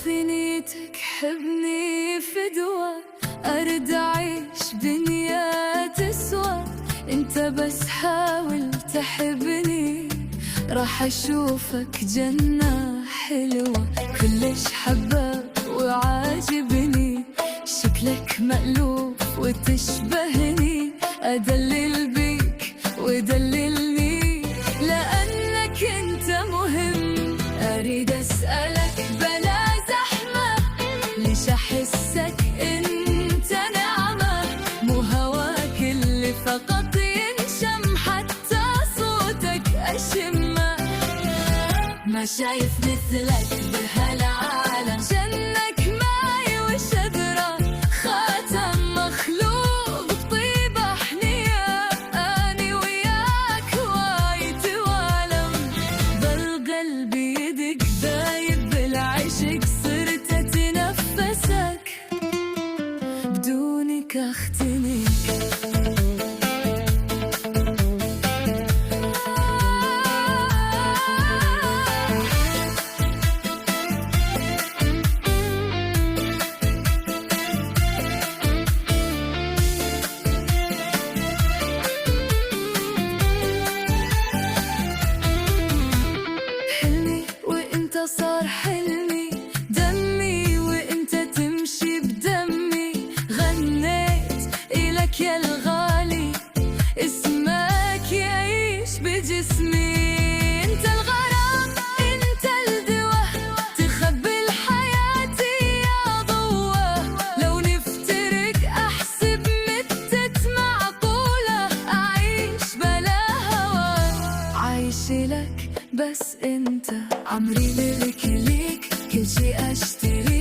ثنيتك حبني فدوة، أرد أعيش دنيا تسوى. انت بس حاول تحبني، راح أشوفك جنة حلوة. كلش حبك وعاجبني، شكلك مألوف وتشبهني. أدلل بيك ودللني، لأنك انت مهم. أريد أسألك بلا زحمة، ليش أحسك انت نعمة؟ مو هواك اللي فقط ينشم، حتى صوتك أشمه. ما شايف مثلك بهالعالم، جنك ماي وشذرة، خاتم مخلوق بطيبة حنية. أني وياك وايد والم، ضل قلبي يدق دايب بالعشق. صرت أتنفسك بدونك أختنك. صار حلمي دمي، وانت تمشي بدمي. غنيت إلك يا الغالي، اسمك يعيش بجسمي. انت الغرام انت الدوا، تخبي الحياة يا ضوة. لو نفترق احسب متت معقولة، اعيش بلا هوا. عايش لك بس انت، عمري ملك ليك، كل شي اشتري